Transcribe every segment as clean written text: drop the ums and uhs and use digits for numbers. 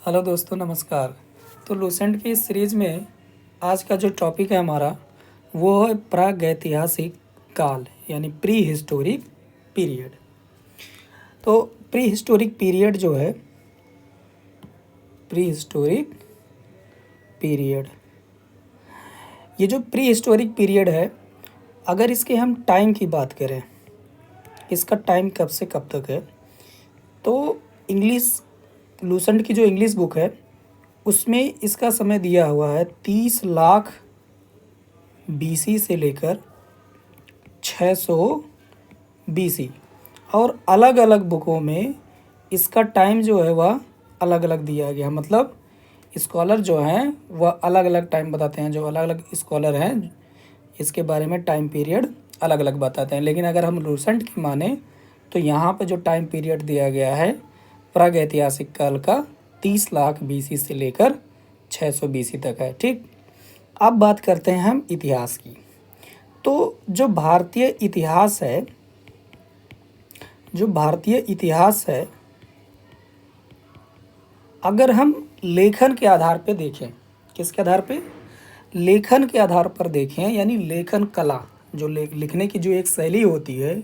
Hello दोस्तों, नमस्कार। तो लूसेंट की इस सीरीज़ में आज का जो टॉपिक है हमारा वो है प्रागैतिहासिक काल यानी प्री हिस्टोरिक पीरियड। तो प्री हिस्टोरिक पीरियड जो है, प्री हिस्टोरिक पीरियड, ये जो प्री हिस्टोरिक पीरियड है, अगर इसके हम टाइम की बात करें, इसका टाइम कब से कब तक है, तो लूसेंट की जो इंग्लिश बुक है उसमें इसका समय दिया हुआ है 30 लाख बीसी से लेकर 600 बीसी। और अलग अलग बुकों में इसका टाइम जो है वह अलग अलग दिया गया। मतलब स्कॉलर जो हैं वह अलग अलग टाइम बताते हैं, जो अलग अलग स्कॉलर हैं इसके बारे में टाइम पीरियड अलग अलग बताते हैं। लेकिन अगर हम लूसेंट की माने तो यहाँ पे जो टाइम पीरियड दिया गया है प्रागैतिहासिक काल का 30 लाख बीसी से लेकर 600 बीसी तक है। ठीक, अब बात करते हैं हम इतिहास की। तो जो भारतीय इतिहास है, अगर हम लेखन के आधार पे देखें, किसके आधार पे? लेखन के आधार पर देखें, यानी लेखन कला, जो लिखने की जो एक शैली होती है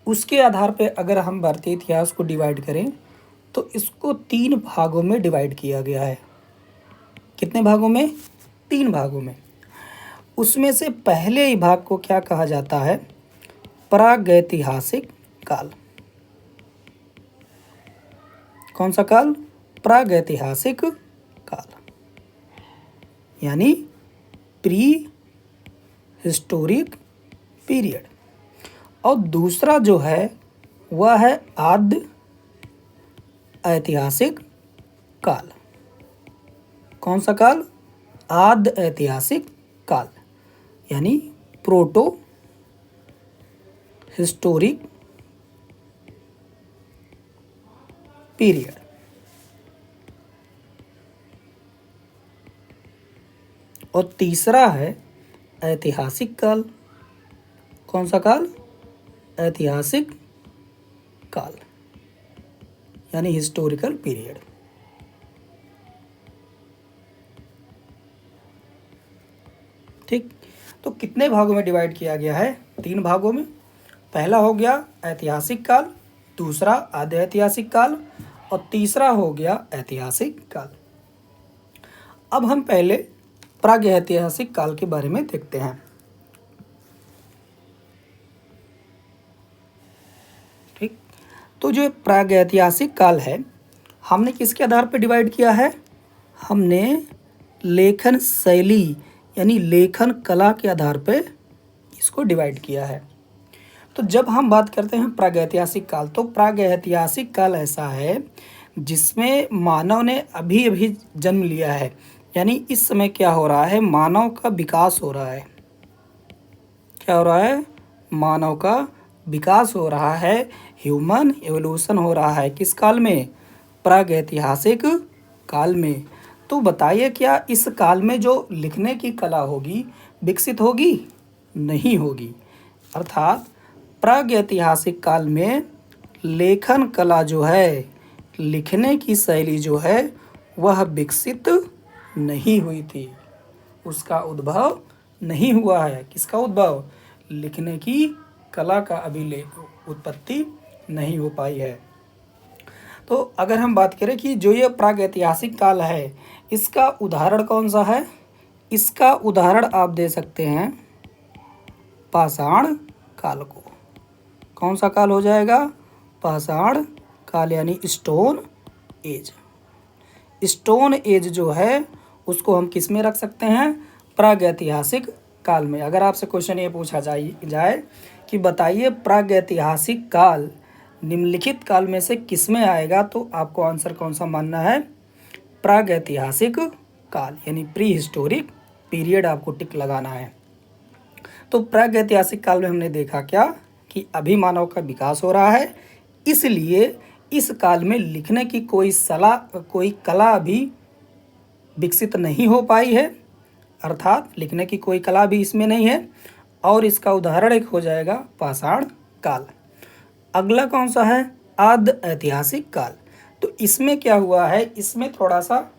उसके आधार पे अगर हम भारतीय इतिहास को डिवाइड करें तो इसको 3 भागों में डिवाइड किया गया है। कितने भागों में? 3 भागों में। उसमें से पहले ही भाग को क्या कहा जाता है? प्रागैतिहासिक काल। कौन सा काल? प्रागैतिहासिक काल, यानी प्री हिस्टोरिक पीरियड। और दूसरा जो है वह है आद्य ऐतिहासिक काल। कौन सा काल? आद्य ऐतिहासिक काल, यानी प्रोटो हिस्टोरिक पीरियड। और तीसरा है ऐतिहासिक काल। कौन सा काल? ऐतिहासिक काल, यानी हिस्टोरिकल पीरियड। ठीक, तो कितने भागों में डिवाइड किया गया है? 3 भागों में। पहला हो गया ऐतिहासिक काल, दूसरा आद्य ऐतिहासिक काल और तीसरा हो गया ऐतिहासिक काल। अब हम पहले प्रागैतिहासिक काल के बारे में देखते हैं। ठीक, तो जो प्रागैतिहासिक काल है हमने किसके आधार पर डिवाइड किया है? हमने लेखन शैली यानी लेखन कला के आधार पर इसको डिवाइड किया है। तो जब हम बात करते हैं प्रागैतिहासिक काल, तो प्रागैतिहासिक काल ऐसा है जिसमें मानव ने अभी अभी जन्म लिया है, यानी इस समय क्या हो रहा है? मानव का विकास हो रहा है। क्या हो रहा है? मानव का विकास हो रहा है, ह्यूमन एवोल्यूशन हो रहा है। किस काल में? प्रागैतिहासिक काल में। तो बताइए, क्या इस काल में जो लिखने की कला होगी विकसित होगी? नहीं होगी। अर्थात प्रागैतिहासिक काल में लेखन कला जो है, लिखने की शैली जो है वह विकसित नहीं हुई थी, उसका उद्भव नहीं हुआ है। किसका उद्भव? लिखने की कला का अभी उत्पत्ति नहीं हो पाई है। तो अगर हम बात करें कि जो ये प्रागैतिहासिक काल है इसका उदाहरण कौन सा है? इसका उदाहरण आप दे सकते हैं पाषाण काल को। कौन सा काल हो जाएगा? पाषाण काल, यानी स्टोन एज। स्टोन एज जो है उसको हम किस में रख सकते हैं? प्रागैतिहासिक काल में। अगर आपसे क्वेश्चन ये पूछा जाए कि बताइए प्रागैतिहासिक काल निम्नलिखित काल में से किस में आएगा, तो आपको आंसर कौन सा मानना है? प्रागैतिहासिक काल, यानी प्री हिस्टोरिक पीरियड आपको टिक लगाना है। तो प्रागैतिहासिक काल में हमने देखा क्या कि अभी मानव का विकास हो रहा है, इसलिए इस काल में लिखने की कोई कला अभी विकसित नहीं हो पाई है, अर्थात लिखने की कोई कला भी इसमें नहीं है। और इसका उदाहरण एक हो जाएगा पाषाण काल। अगला कौन सा है? आद्य ऐतिहासिक काल। तो इसमें क्या हुआ है, इसमें थोड़ा सा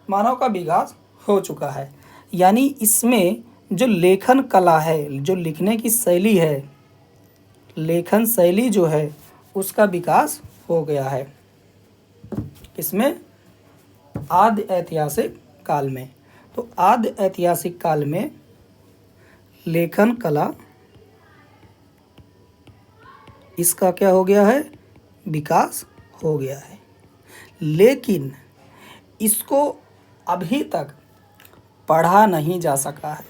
मानव का विकास हो चुका है, यानी इसमें जो लेखन कला है, जो लिखने की शैली है, लेखन शैली जो है उसका विकास हो गया है। इसमें आदि ऐतिहासिक काल में, तो आदि ऐतिहासिक काल में लेखन कला इसका क्या हो गया है, विकास हो गया है, लेकिन इसको अभी तक पढ़ा नहीं जा सका है।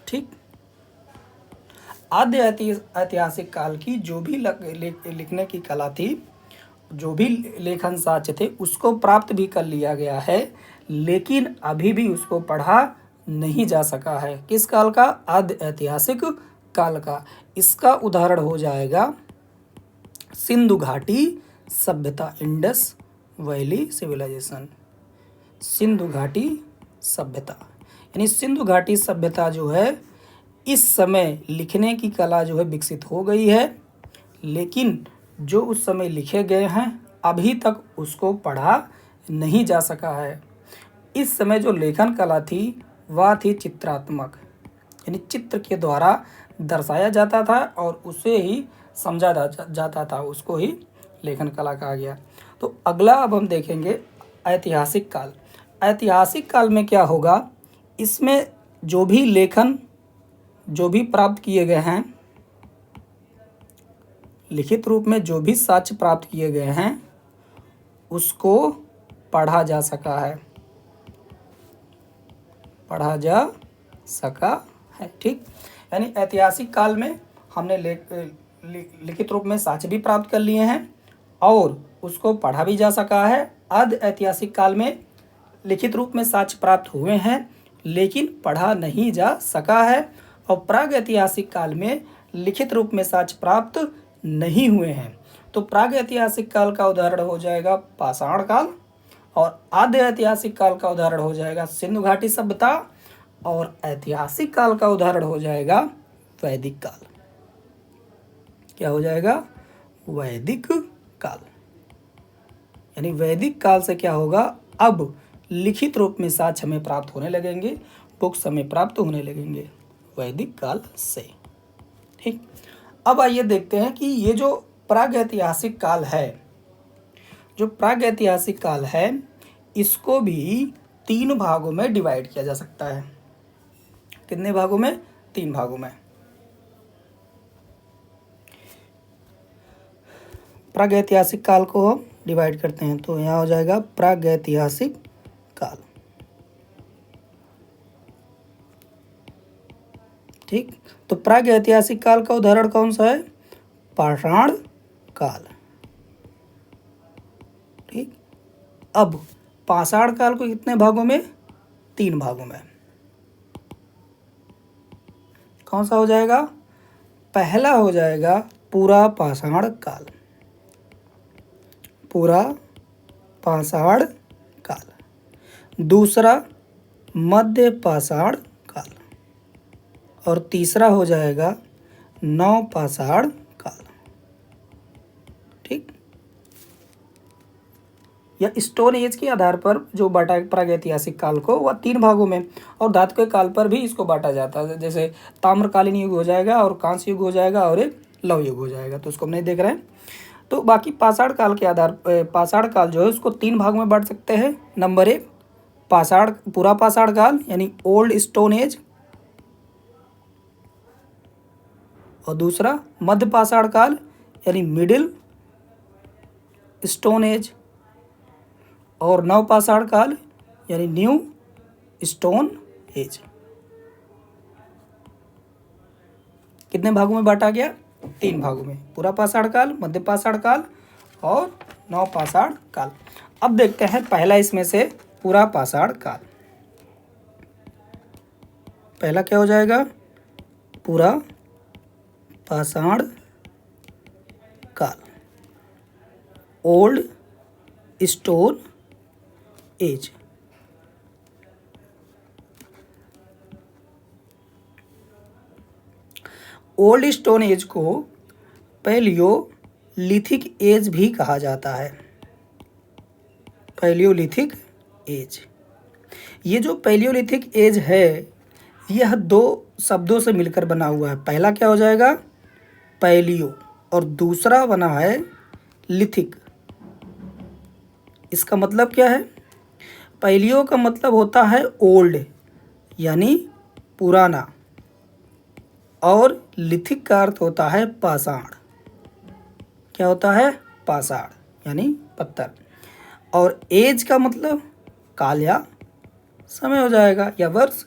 ठीक, आद्य ऐतिहासिक काल की जो भी लिखने की कला थी, जो भी लेखन साक्ष्य थे, उसको प्राप्त भी कर लिया गया है, लेकिन अभी भी उसको पढ़ा नहीं जा सका है। किस काल का, आद्य ऐतिहासिक काल का। इसका उदाहरण हो जाएगा सिंधु घाटी सभ्यता, इंडस वैली सिविलाइजेशन। सिंधु घाटी सभ्यता, यानी सिंधु घाटी सभ्यता जो है, इस समय लिखने की कला जो है विकसित हो गई है, लेकिन जो उस समय लिखे गए हैं अभी तक उसको पढ़ा नहीं जा सका है। इस समय जो लेखन कला थी वह थी चित्रात्मक, यानी चित्र के द्वारा दर्शाया जाता था और उसे ही समझा जाता था, उसको ही लेखन कला कहा गया। तो अगला अब हम देखेंगे ऐतिहासिक काल। ऐतिहासिक काल में क्या होगा, इसमें जो भी लेखन जो भी प्राप्त किए गए हैं, लिखित रूप में जो भी साक्ष्य प्राप्त किए गए हैं उसको पढ़ा जा सका है, पढ़ा जा सका है। ठीक, यानी ऐतिहासिक काल में हमने लिखित रूप में साक्ष्य भी प्राप्त कर लिए हैं और उसको पढ़ा भी जा सका है। आद्य ऐतिहासिक काल में लिखित रूप में साक्ष्य प्राप्त हुए हैं लेकिन पढ़ा नहीं जा सका है, और प्राग ऐतिहासिक काल में लिखित रूप में साक्ष्य प्राप्त नहीं हुए हैं। तो प्राग ऐतिहासिक काल का उदाहरण हो जाएगा पाषाण काल, और आद्य ऐतिहासिक काल का उदाहरण हो जाएगा सिंधु घाटी सभ्यता, और ऐतिहासिक काल का उदाहरण हो जाएगा वैदिक काल। क्या हो जाएगा, वैदिक काल। यानी वैदिक काल से क्या होगा, अब लिखित रूप में साक्ष्य हमें प्राप्त होने लगेंगे, बुक्स हमें प्राप्त होने लगेंगे वैदिक काल से। ठीक, अब आइए देखते हैं कि ये जो प्रागैतिहासिक काल है, जो प्रागैतिहासिक काल है, इसको भी 3 भागों में डिवाइड किया जा सकता है। कितने भागों में, 3 भागों में। प्रागैतिहासिक काल को हम डिवाइड करते हैं, तो यहाँ हो जाएगा प्रागैतिहासिक काल। ठीक, तो प्रागैतिहासिक काल का उदाहरण कौन सा है, पाषाण काल। ठीक, अब पाषाण काल को कितने भागों में, 3 भागों में। कौन सा हो जाएगा, पहला हो जाएगा पूरा पाषाण काल, पूरा पाषाण काल। दूसरा मध्य पाषाण काल, और तीसरा हो जाएगा नव पाषाण काल। ठीक, या स्टोन एज के आधार पर जो बांटा प्रागैतिहासिक काल को, वह 3 भागों में, और धातु के काल पर भी इसको बांटा जाता है। जैसे ताम्रकालीन युग हो जाएगा, और कांस्य युग हो जाएगा, और एक लव युग हो जाएगा, तो उसको हम नहीं देख रहे हैं। तो बाकी पाषाण काल के आधार, पाषाण काल जो है उसको 3 भाग में बांट सकते हैं। नंबर 1 पाषाण, पूरा पाषाण काल यानी ओल्ड स्टोन एज, और दूसरा मध्य पाषाण काल यानी मिडिल स्टोन एज, और नव पाषाण काल यानी न्यू स्टोन एज। कितने भागों में बांटा गया, 3 भागों में, पूरा पाषाण काल, मध्य पाषाण काल और नव पाषाण काल। अब देखते हैं पहला इसमें से पूरा पाषाण काल। पहला क्या हो जाएगा, पूरा पाषाण काल, old stone age. Old stone age को पैलियो पैलियोलिथिक एज भी कहा जाता है। Paleolithic age. ये जो पैलियोलिथिक एज है यह दो शब्दों से मिलकर बना हुआ है। पहला क्या हो जाएगा, पैलियो, और दूसरा बना है लिथिक। इसका मतलब क्या है, पैलियो का मतलब होता है ओल्ड यानी पुराना, और लिथिक का अर्थ होता है पाषाण। क्या होता है, पाषाण यानी पत्थर। और एज का मतलब काल या समय हो जाएगा या वर्ष।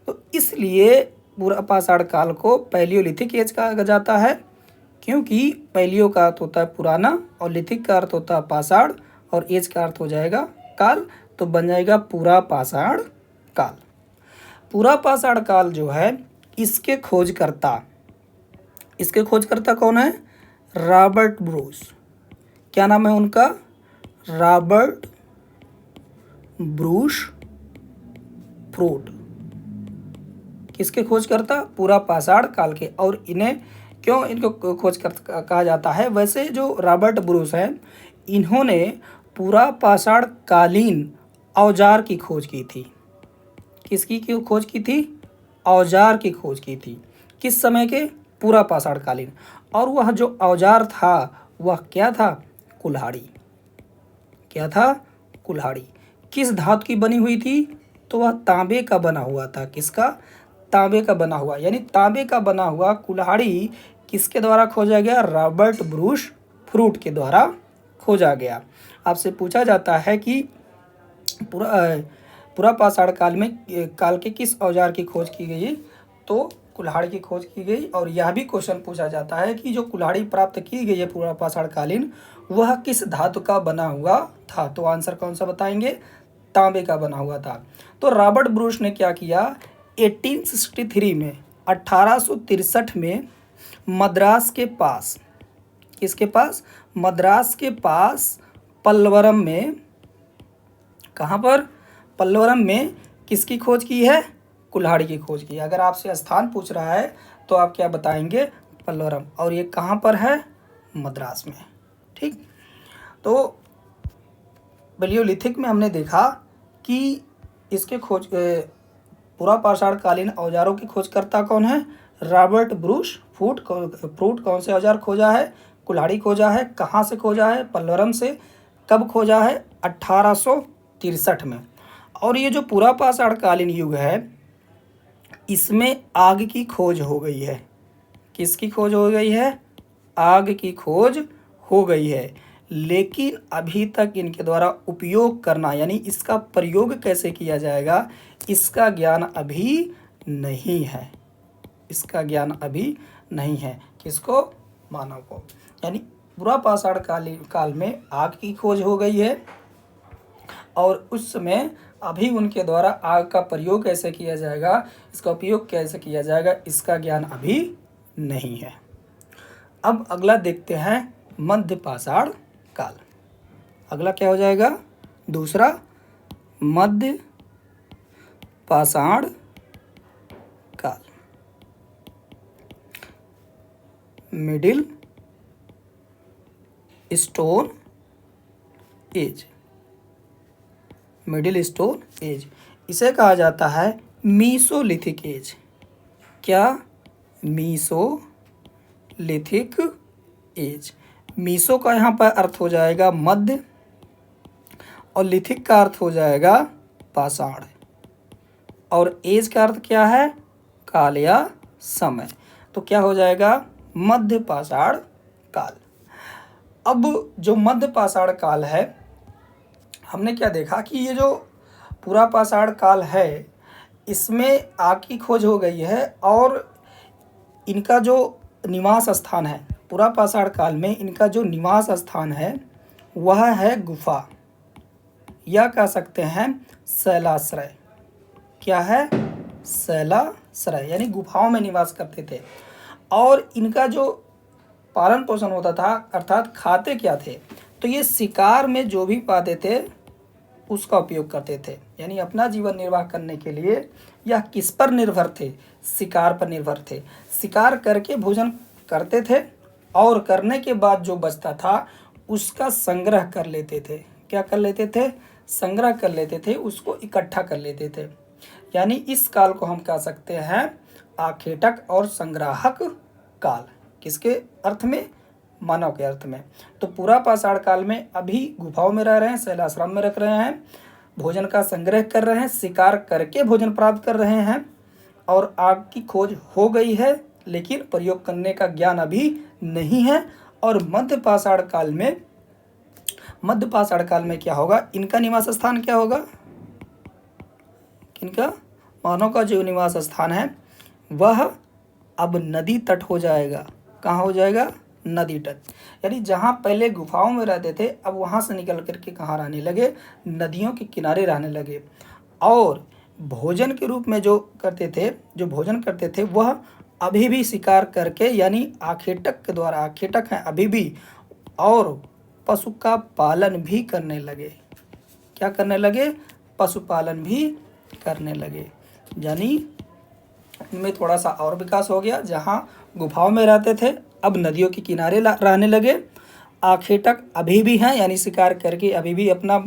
तो इसलिए पूरा पाषाण काल को पैलियोलिथिक एज कहा जाता है, क्योंकि पैलियो का अर्थ होता है पुराना और लिथिक का अर्थ होता है पाषाण और एज का अर्थ हो जाएगा काल। तो बन जाएगा पूरा पाषाण काल। पूरा पाषाण काल जो है इसके खोजकर्ता कौन है, रॉबर्ट ब्रूस। क्या नाम है उनका, रॉबर्ट ब्रूस फ्रूट। किसके खोजकर्ता, पूरा पाषाण काल के। और इन्हें क्यों इनको खोजकर्ता कहा जाता है, वैसे जो रॉबर्ट ब्रूस हैं इन्होंने पूरा पाषाण कालीन औजार की खोज की थी। किसकी खोज की थी, औजार की खोज की थी। किस समय के, पूरा पाषाण कालीन। और वह जो औजार था वह क्या था, कुल्हाड़ी। क्या था, कुल्हाड़ी। किस धातु की बनी हुई थी, तो वह तांबे का बना हुआ था। किसका, तांबे का बना हुआ, यानी तांबे का बना हुआ कुल्हाड़ी किसके द्वारा खोजा गया, रॉबर्ट ब्रूस फ्रूट के द्वारा खोजा गया। आपसे पूछा जाता है कि पूरा पाषाण काल के किस औजार की खोज की गई, तो कुल्हाड़ी की खोज की गई। और यह भी क्वेश्चन पूछा जाता है कि जो कुल्हाड़ी प्राप्त की गई है पूरा पाषाण कालीन वह किस धातु का बना हुआ था। तो आंसर कौन सा बताएंगे, तांबे का बना हुआ था। तो रॉबर्ट ब्रूस ने क्या किया, 1863 में 1863 में मद्रास के पास, किसके पास, मद्रास के पास पल्लवरम में, कहाँ पर, पल्लवरम में किसकी खोज की है, कुल्हाड़ी की खोज की। अगर आपसे स्थान पूछ रहा है तो आप क्या बताएंगे, पल्लवरम। और ये कहाँ पर है, मद्रास में। ठीक, तो पैलियोलिथिक में हमने देखा कि इसके खोज पूरा पाषाण कालीन औजारों की खोजकर्ता कौन है, रॉबर्ट ब्रूस फ्रूट। कौन से औजार खोजा है, कुल्हाड़ी खोजा है। कहाँ से खोजा है, पल्लवरम से। कब खोजा है, 1863 में। और ये जो पूरा पाषाण कालीन युग है इसमें आग की खोज हो गई है। किसकी खोज हो गई है, आग की खोज हो गई है। लेकिन अभी तक इनके द्वारा उपयोग करना यानी इसका प्रयोग कैसे किया जाएगा इसका ज्ञान अभी नहीं है। इसका ज्ञान अभी नहीं है, किसको, मानव को। यानी पूरा पाषाण काल में आग की खोज हो गई है और उस समय अभी उनके द्वारा आग का प्रयोग कैसे किया जाएगा, इसका उपयोग कैसे किया जाएगा, इसका ज्ञान अभी नहीं है। अब अगला देखते हैं मध्य पाषाण काल। अगला क्या हो जाएगा, दूसरा मध्य पाषाण काल, middle stone age. Middle stone age इसे कहा जाता है मीसोलिथिक एज। क्या, मीसोलिथिक एज। मीसो का यहाँ पर अर्थ हो जाएगा मध्य और लिथिक का अर्थ हो जाएगा पाषाण और एज का अर्थ क्या है, काल या समय। तो क्या हो जाएगा, मध्य पाषाण काल। अब जो मध्य पाषाण काल है हमने क्या देखा कि ये जो पूरा पाषाण काल है इसमें आग की खोज हो गई है और इनका जो निवास स्थान है, पूरा पाषाण काल में इनका जो निवास स्थान है वह है गुफा या कह सकते हैं शैलाश्रय। क्या है, शैलाश्रय, यानी गुफाओं में निवास करते थे। और इनका जो पालन पोषण होता था अर्थात खाते क्या थे, तो ये शिकार में जो भी पाते थे उसका उपयोग करते थे। यानी अपना जीवन निर्वाह करने के लिए यह किस पर निर्भर थे, शिकार पर निर्भर थे। शिकार करके भोजन करते थे और करने के बाद जो बचता था उसका संग्रह कर लेते थे। क्या कर लेते थे? संग्रह कर लेते थे, उसको इकट्ठा कर लेते थे। यानी इस काल को हम कह सकते हैं आखेटक और संग्राहक काल। किसके अर्थ में? मानव के अर्थ में। तो पूरा पाषाण काल में अभी गुफाओं में रह रहे हैं, शैलाश्रम में रख रहे हैं, भोजन का संग्रह कर रहे हैं, शिकार करके भोजन प्राप्त कर रहे हैं, और आग की खोज हो गई है लेकिन प्रयोग करने का ज्ञान अभी नहीं है। और मध्य पाषाण काल में क्या होगा? इनका निवास स्थान क्या होगा? किनका? मानव का जो निवास स्थान है वह अब नदी तट हो जाएगा। कहाँ हो जाएगा? नदी तट। यानी जहाँ पहले गुफाओं में रहते थे अब वहाँ से निकल करके कहाँ रहने लगे? नदियों के किनारे रहने लगे। और भोजन के रूप में जो भोजन करते थे वह अभी भी शिकार करके, यानी आखेटक के द्वारा, आखेटक हैं अभी भी, और पशु का पालन भी करने लगे। क्या करने लगे? पशुपालन भी करने लगे। यानी इनमें थोड़ा सा और विकास हो गया। जहाँ गुफाओं में रहते थे अब नदियों के किनारे रहने लगे। आखेटक अभी भी हैं, यानी शिकार करके अभी भी अपना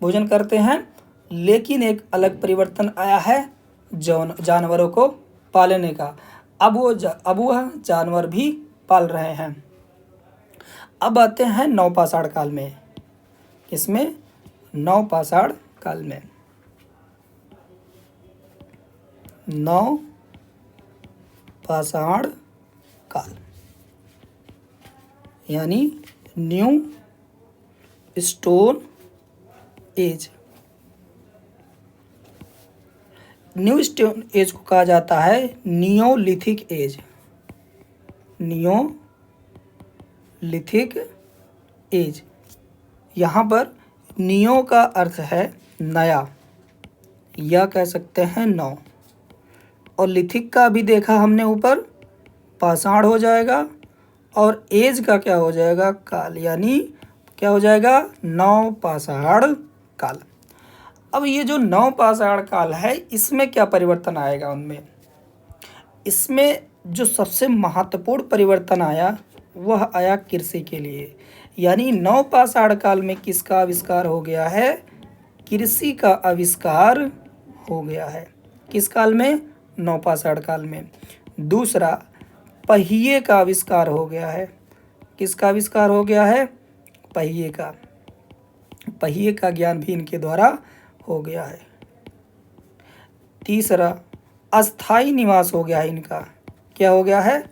भोजन करते हैं, लेकिन एक अलग परिवर्तन आया है जानवरों को पालने का। अब वह जानवर भी पाल रहे हैं। अब आते हैं नवपाषाण काल में। इसमें नवपाषाण काल में नवपाषाण काल यानी new stone age. New stone age को कहा जाता है नियोलिथिक एज। Neolithic age. यहाँ पर नियो का अर्थ है नया, या कह सकते हैं नौ, और लिथिक का भी देखा हमने ऊपर, पाषाण हो जाएगा, और एज का क्या हो जाएगा? काल। यानी क्या हो जाएगा? नवपाषाण काल। अब ये जो नवपाषाण काल है इसमें क्या परिवर्तन आएगा? उनमें इसमें जो सबसे महत्वपूर्ण परिवर्तन आया वह आया कृषि के लिए। यानी नवपाषाण काल में किसका आविष्कार हो गया है? कृषि का आविष्कार हो गया है। किस काल में? नवपाषाण काल में। दूसरा, पहिए का आविष्कार हो गया है। किसका आविष्कार हो गया है? पहिए का। पहिए का ज्ञान भी इनके द्वारा हो गया है। तीसरा, अस्थाई निवास हो गया है इनका। क्या हो गया है?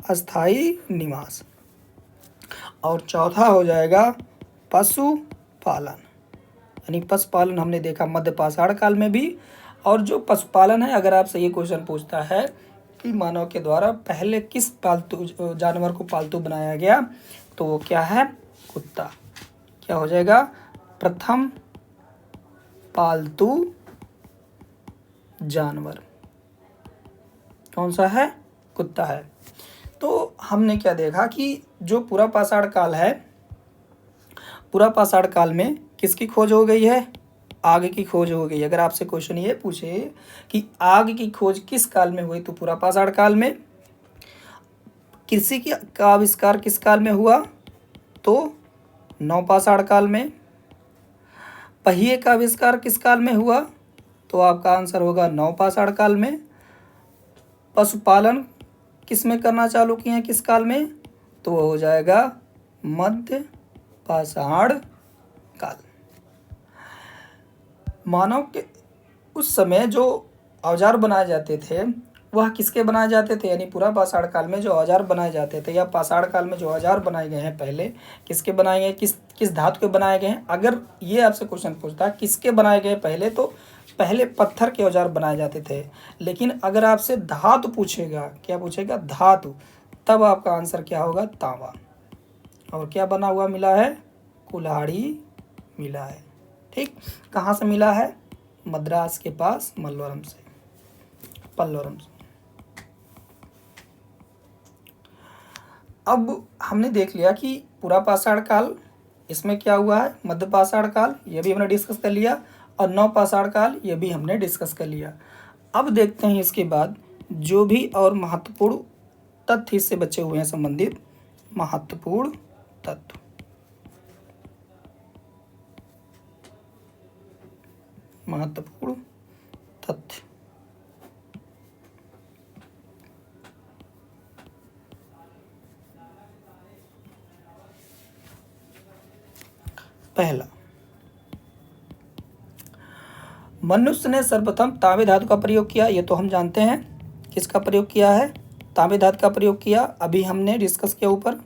अस्थाई निवास। और चौथा हो जाएगा पशुपालन। यानी पशुपालन हमने देखा मध्य पाषाण काल में भी। और जो पशुपालन है, अगर आपसे ये क्वेश्चन पूछता है कि मानव के द्वारा पहले किस पालतू जानवर को पालतू बनाया गया, तो वो क्या है? कुत्ता। क्या हो जाएगा? प्रथम पालतू जानवर कौन सा है? कुत्ता है। तो हमने क्या देखा कि जो पूरा पाषाण काल है, पूरा पाषाण काल में किसकी खोज हो गई है? आग की खोज हो गई। अगर आपसे क्वेश्चन ये पूछे कि आग की खोज किस काल में हुई, तो पूरा पाषाण काल में। कृषि का आविष्कार किस काल में हुआ? तो नवपाषाण काल में। पहिए का आविष्कार किस काल में हुआ? तो आपका आंसर होगा नवपाषाण काल में। पशुपालन किस में करना चालू किए हैं, किस काल में? तो वो हो जाएगा मध्य पाषाण काल। मानव के उस समय जो औजार बनाए जाते थे वह किसके बनाए जाते थे? यानी पूरा पाषाण काल में जो औजार बनाए जाते थे, या पाषाण काल में जो औजार बनाए गए हैं पहले, किसके बनाए गए? किस धातु के बनाए गए हैं? अगर ये आपसे क्वेश्चन पूछता है किसके बनाए गए पहले, तो पहले पत्थर के औजार बनाए जाते थे। लेकिन अगर आपसे धातु पूछेगा, क्या पूछेगा? धातु, तब आपका आंसर क्या होगा? तांबा। और क्या बना हुआ मिला है? कुल्हाड़ी मिला है। ठीक, कहाँ से मिला है? मद्रास के पास पल्लवरम से। अब हमने देख लिया कि पूरा पाषाण काल, इसमें क्या हुआ है? मध्य पाषाण काल, ये भी हमने डिस्कस कर लिया, और नवपाषाण काल, ये भी हमने डिस्कस कर लिया। अब देखते हैं इसके बाद जो भी और महत्वपूर्ण तथ्य इससे बचे हुए हैं संबंधित, महत्वपूर्ण तत्व। महत्वपूर्ण तथ्य। पहला, मनुष्य ने सर्वप्रथम तांबे धातु का प्रयोग किया, ये तो हम जानते हैं। किसका प्रयोग किया है? तांबे धातु का प्रयोग किया, अभी हमने डिस्कस किया ऊपर।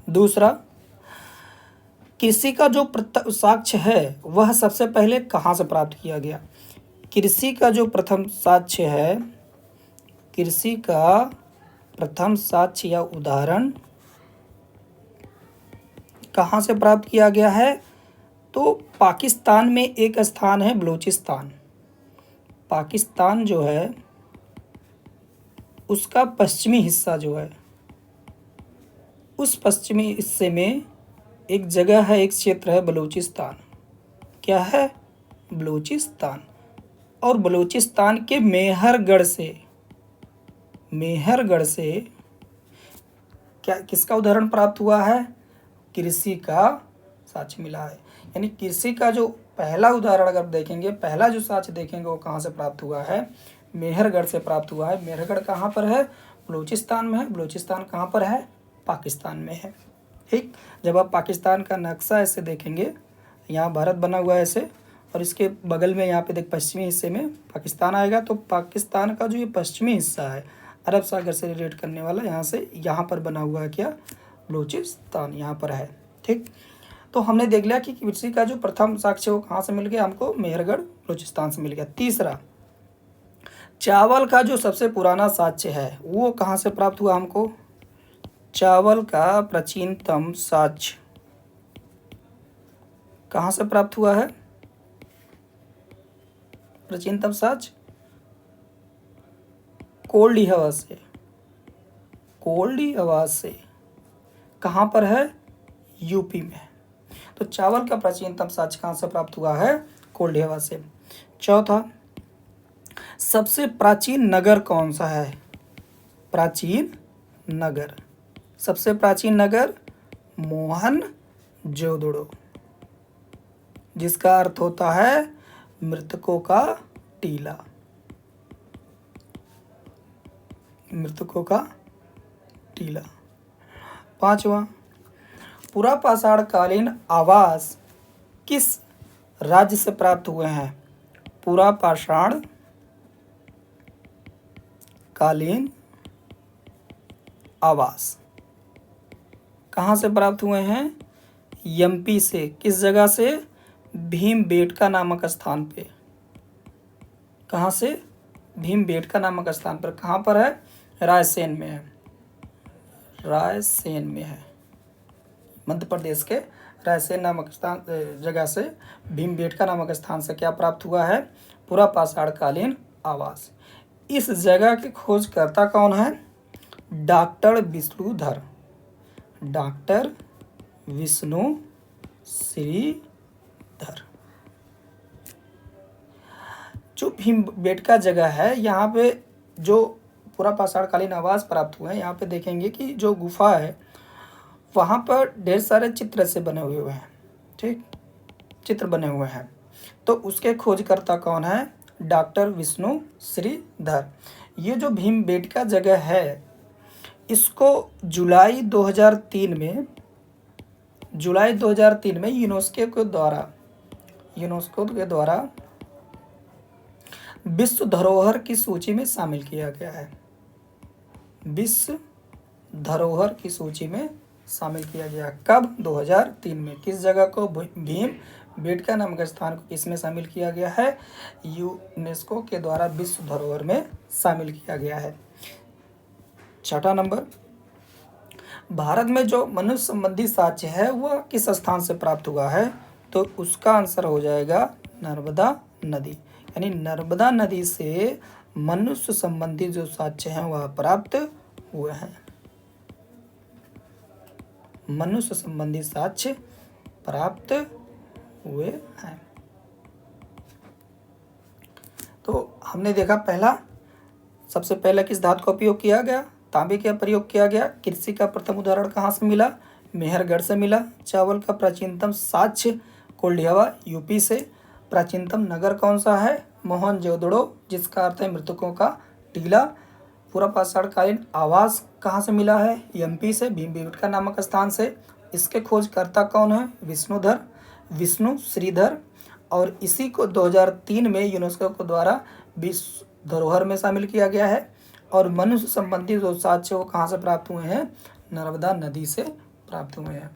दूसरा, कृषि का जो साक्ष्य है वह सबसे पहले कहाँ से प्राप्त किया गया? कृषि का जो प्रथम साक्ष्य है, कृषि का प्रथम साक्ष्य या उदाहरण कहाँ से प्राप्त किया गया है? तो पाकिस्तान में एक स्थान है बलूचिस्तान। पाकिस्तान जो है उसका पश्चिमी हिस्सा जो है, उस पश्चिमी हिस्से में एक जगह है, एक क्षेत्र है बलूचिस्तान। क्या है? बलूचिस्तान। और बलूचिस्तान के मेहरगढ़ से क्या किसका उदाहरण प्राप्त हुआ है? कृषि का साक्ष्य मिला है। यानी कृषि का जो पहला उदाहरण अगर देखेंगे, पहला जो साक्ष्य देखेंगे वो कहाँ से प्राप्त हुआ है? मेहरगढ़ से प्राप्त हुआ है। मेहरगढ़ कहाँ पर है? बलूचिस्तान में है। बलूचिस्तान कहाँ पर है? पाकिस्तान में है। ठीक, जब आप पाकिस्तान का नक्शा ऐसे देखेंगे, यहाँ भारत बना हुआ है ऐसे, और इसके बगल में यहाँ पे देख पश्चिमी हिस्से में पाकिस्तान आएगा, तो पाकिस्तान का जो ये पश्चिमी हिस्सा है अरब सागर से रिलेट करने वाला, यहाँ से यहाँ पर बना हुआ है क्या? बलूचिस्तान यहाँ पर है। ठीक, तो हमने देख लिया कि कृषि का जो प्रथम साक्ष्य वो कहाँ से मिल गया हमको? मेहरगढ़ बलूचिस्तान से मिल गया। तीसरा, चावल का जो सबसे पुराना साक्ष्य है वो कहाँ से प्राप्त हुआ हमको? चावल का प्राचीनतम साक्ष्य कहाँ से प्राप्त हुआ है? प्राचीनतम साक्ष्य कोल्डी हवा से। कोल्डी हवा से कहाँ पर है? यूपी में। तो चावल का प्राचीनतम साक्ष्य कहाँ से प्राप्त हुआ है? कोल्डी हवा से। चौथा, सबसे प्राचीन नगर कौन सा है? प्राचीन नगर, सबसे प्राचीन नगर मोहनजोदड़ो, जिसका अर्थ होता है मृतकों का टीला। मृतकों का टीला। पांचवा, पुरापाषाण कालीन आवास किस राज्य से प्राप्त हुए हैं? पुरापाषाण कालीन आवास कहाँ से प्राप्त हुए हैं? एमपी से। किस जगह से? भीमबेटका नामक स्थान पे। कहाँ से? भीमबेटका नामक स्थान पर। कहाँ पर है? रायसेन में है। रायसेन में है, मध्य प्रदेश के रायसेन नामक स्थान जगह से भीमबेटका नामक स्थान से क्या प्राप्त हुआ है? पुरापाषाण कालीन आवास। इस जगह के खोजकर्ता कौन है? डॉक्टर विष्णुधर। डॉक्टर विष्णु श्रीधर। जो भीमबेटका जगह है, यहाँ पे जो पुरापाषाण कालीन आवास प्राप्त हुए हैं, यहाँ पे देखेंगे कि जो गुफा है वहाँ पर ढेर सारे चित्र से बने हुए हैं। ठीक, चित्र बने हुए हैं। तो उसके खोजकर्ता कौन है? डॉक्टर विष्णु श्रीधर। ये जो भीमबेटका जगह है, इसको जुलाई 2003 में यूनेस्को के द्वारा विश्व धरोहर की सूची में शामिल किया गया है। विश्व धरोहर की सूची में शामिल किया गया। कब? 2003 में। किस जगह को? भीमबेटका नामक स्थान को किसमें शामिल किया गया है? यूनेस्को के द्वारा विश्व धरोहर में शामिल किया गया है। छठा नंबर, भारत में जो मनुष्य संबंधी साक्ष्य है वह किस स्थान से प्राप्त हुआ है? तो उसका आंसर हो जाएगा नर्मदा नदी। यानी नर्मदा नदी से मनुष्य संबंधी जो साक्ष्य हैं वह प्राप्त हुए हैं। मनुष्य संबंधी साक्ष्य प्राप्त हुए हैं। तो हमने देखा पहला, सबसे पहले किस धातु का उपयोग किया गया? तांबे का प्रयोग किया गया। कृषि का प्रथम उदाहरण कहाँ से मिला? मेहरगढ़ से मिला। चावल का प्राचीनतम साक्ष्य कोल्डियावा यूपी से। प्राचीनतम नगर कौन सा है? मोहनजोदड़ो, जिसका अर्थ है मृतकों का टीला। पूरा पाषाणकालीन आवास कहाँ से मिला है? एमपी से, भीमबेटका नामक स्थान से। इसके खोजकर्ता कौन है? विष्णु श्रीधर। और इसी को 2003 में यूनेस्को के द्वारा विश्व धरोहर में शामिल किया गया है। और मनुष्य संबंधी जो साक्ष्य वो कहाँ से प्राप्त हुए हैं? नर्मदा नदी से प्राप्त हुए हैं।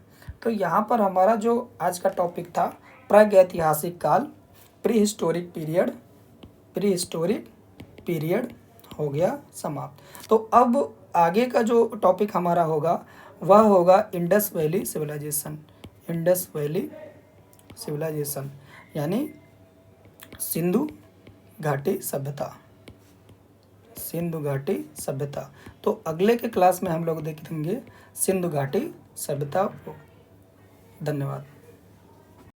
तो यहाँ पर हमारा जो आज का टॉपिक था प्रागैतिहासिक काल, प्री हिस्टोरिक पीरियड हो गया समाप्त। तो अब आगे का जो टॉपिक हमारा होगा वह होगा Indus valley civilisation. Indus valley civilisation यानी सिंधु घाटी सभ्यता। सिंधु घाटी सभ्यता। तो अगले के क्लास में हम लोग देखेंगे सिंधु घाटी सभ्यता को। धन्यवाद।